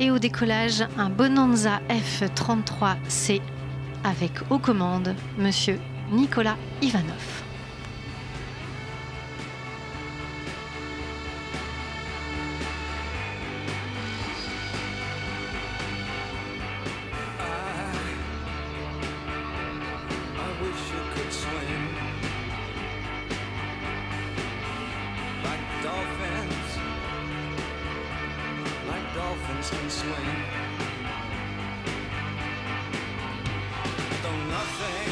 Et au décollage, un Bonanza F-33C avec aux commandes Monsieur Nicolas Ivanov. Dolphins can swing. Though nothing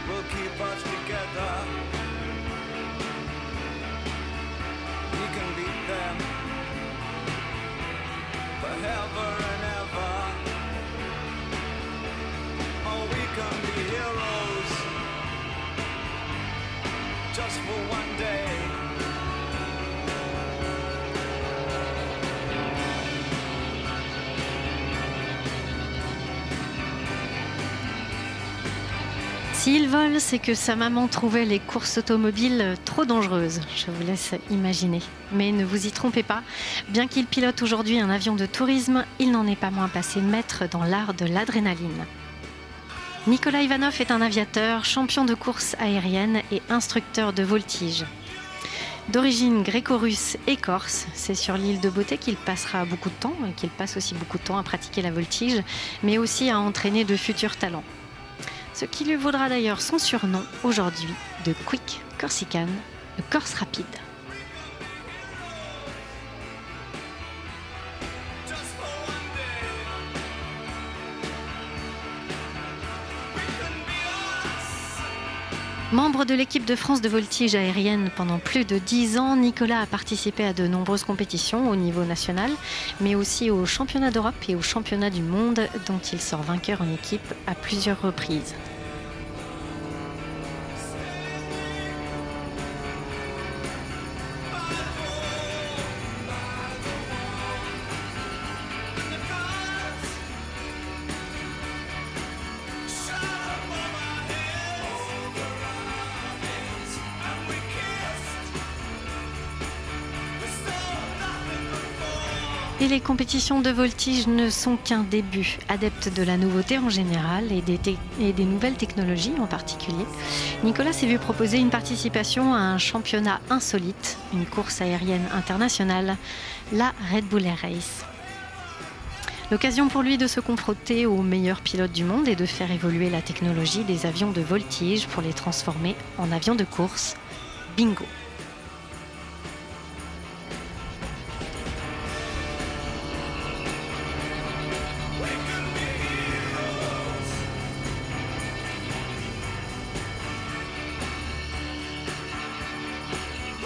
will keep us together. We can beat them forever and ever. Oh, we can be heroes just for one day. S'il vole, c'est que sa maman trouvait les courses automobiles trop dangereuses. Je vous laisse imaginer. Mais ne vous y trompez pas, bien qu'il pilote aujourd'hui un avion de tourisme, il n'en est pas moins passé maître dans l'art de l'adrénaline. Nicolas Ivanov est un aviateur, champion de course aérienne et instructeur de voltige. D'origine gréco-russe et corse, c'est sur l'île de Beauté qu'il passera beaucoup de temps, et qu'il passe aussi beaucoup de temps à pratiquer la voltige, mais aussi à entraîner de futurs talents. Ce qui lui vaudra d'ailleurs son surnom aujourd'hui de Quick Corsican, le Corse rapide. Membre de l'équipe de France de voltige aérienne pendant plus de 10 ans, Nicolas a participé à de nombreuses compétitions au niveau national, mais aussi aux championnats d'Europe et aux championnats du monde, dont il sort vainqueur en équipe à plusieurs reprises. Et les compétitions de voltige ne sont qu'un début. Adepte de la nouveauté en général et des nouvelles technologies en particulier, Nicolas s'est vu proposer une participation à un championnat insolite, une course aérienne internationale, la Red Bull Air Race. L'occasion pour lui de se confronter aux meilleurs pilotes du monde et de faire évoluer la technologie des avions de voltige pour les transformer en avions de course. Bingo!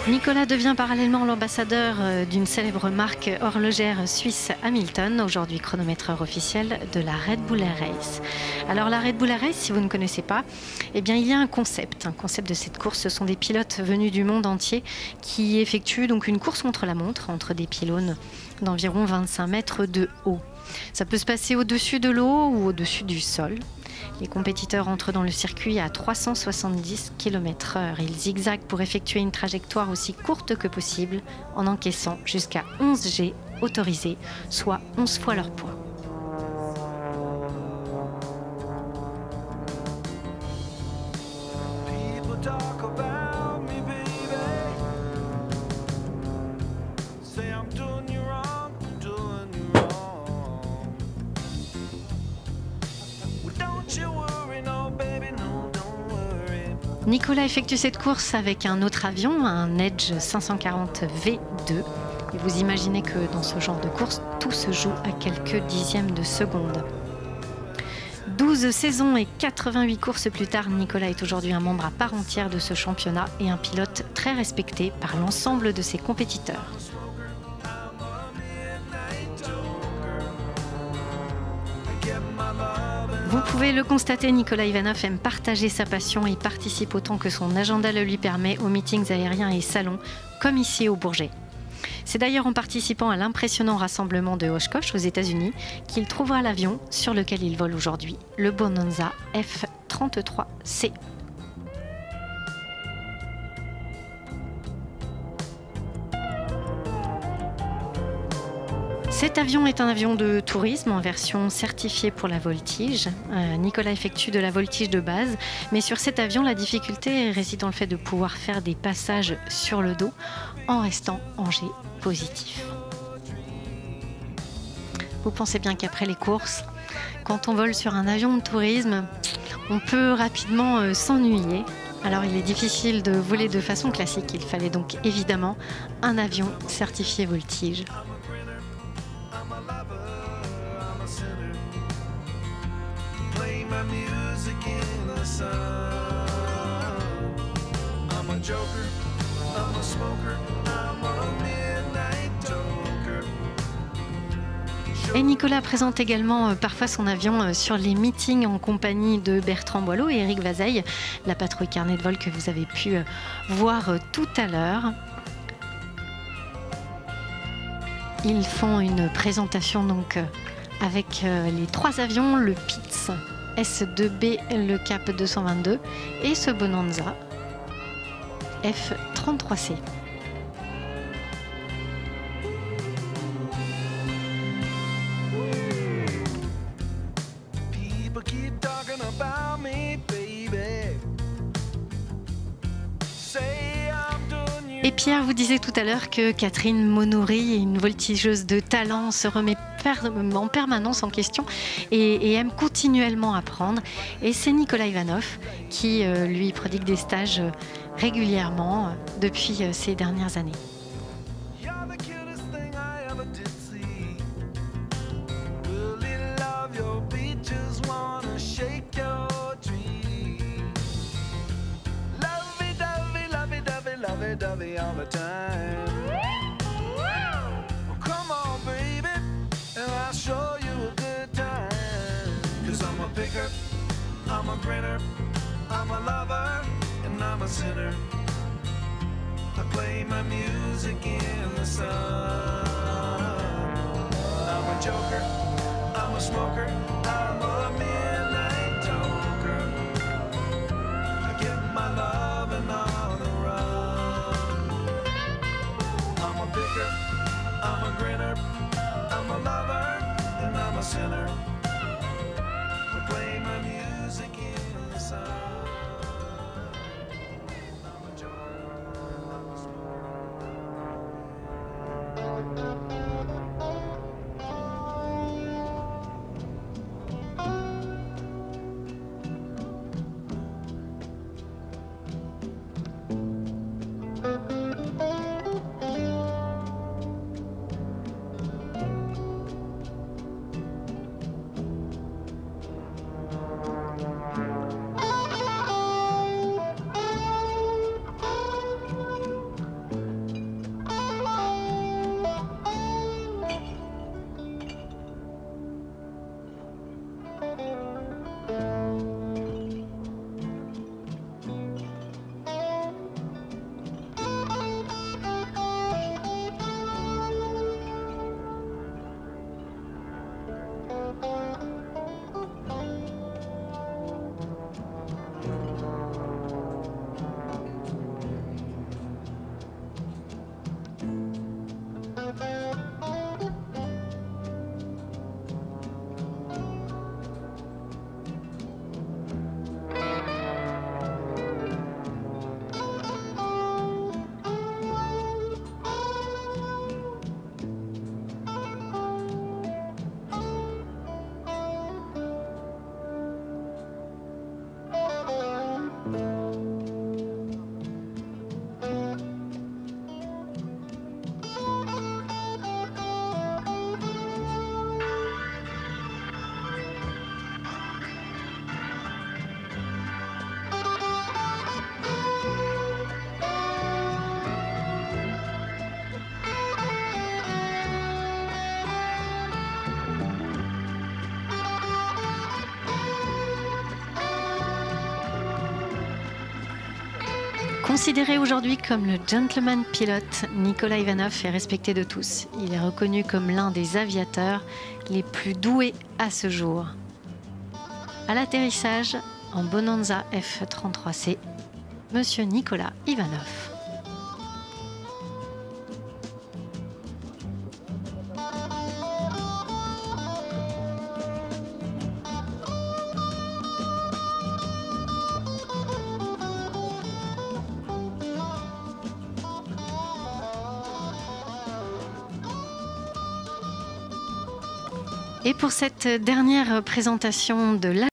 Nicolas devient parallèlement l'ambassadeur d'une célèbre marque horlogère suisse Hamilton, aujourd'hui chronométreur officiel de la Red Bull Air Race. Alors la Red Bull Air Race, si vous ne connaissez pas, eh bien il y a un concept de cette course. Ce sont des pilotes venus du monde entier qui effectuent donc une course contre la montre entre des pylônes d'environ 25 mètres de haut. Ça peut se passer au-dessus de l'eau ou au-dessus du sol. Les compétiteurs entrent dans le circuit à 370 km/h. Ils zigzaguent pour effectuer une trajectoire aussi courte que possible en encaissant jusqu'à 11 G autorisés, soit 11 fois leur poids. Nicolas effectue cette course avec un autre avion, un Edge 540 V2. Et vous imaginez que dans ce genre de course, tout se joue à quelques dixièmes de seconde. 12 saisons et 88 courses plus tard, Nicolas est aujourd'hui un membre à part entière de ce championnat et un pilote très respecté par l'ensemble de ses compétiteurs. Vous pouvez le constater, Nicolas Ivanov aime partager sa passion et participe autant que son agenda le lui permet aux meetings aériens et salons, comme ici au Bourget. C'est d'ailleurs en participant à l'impressionnant rassemblement de Oshkosh aux États-Unis qu'il trouvera l'avion sur lequel il vole aujourd'hui, le Bonanza F-33C. Cet avion est un avion de tourisme en version certifiée pour la voltige. Nicolas effectue de la voltige de base, mais sur cet avion, la difficulté réside dans le fait de pouvoir faire des passages sur le dos en restant en G positif. Vous pensez bien qu'après les courses, quand on vole sur un avion de tourisme, on peut rapidement s'ennuyer. Alors il est difficile de voler de façon classique, il fallait donc évidemment un avion certifié voltige. I'm a lover, I'm a sinner. Play my music in the sun. I'm a joker, I'm a smoker, I'm a midnight toker. Et Nicolas présente également parfois son avion sur les meetings en compagnie de Bertrand Boileau et Éric Vazeille, la patrouille carnet de vol que vous avez pu voir tout à l'heure. Ils font une présentation donc avec les 3 avions, le Pitts S2B, le Cap 222 et ce Bonanza F33C. People keep talking about me, baby. Say I'm doing you. Et Pierre vous disait tout à l'heure que Catherine Monory, une voltigeuse de talent, se remet en permanence en question et aime continuellement apprendre. Et c'est Nicolas Ivanov qui lui prodigue des stages régulièrement depuis ces dernières années. You're the cutest thing I ever did see. Really love your beaches, wanna shake your tree. Lovey-dovey, lovey-dovey, lovey-dovey all the time. Well, come on, baby, and I'll show you a good time. 'Cause I'm a picker, I'm a grinner, I'm a lover, and I'm a sinner. I play my music in the sun. I'm a joker, I'm a smoker, I'm a midnight toker. I get my loving on the run. I'm a picker, I'm a grinner, I'm a lover, and I'm a sinner. I play my music in the sun. I'm a joker, I'm a smoker. Considéré aujourd'hui comme le gentleman pilote, Nicolas Ivanov est respecté de tous. Il est reconnu comme l'un des aviateurs les plus doués à ce jour. À l'atterrissage, en Bonanza F33C, Monsieur Nicolas Ivanov. Et pour cette dernière présentation de la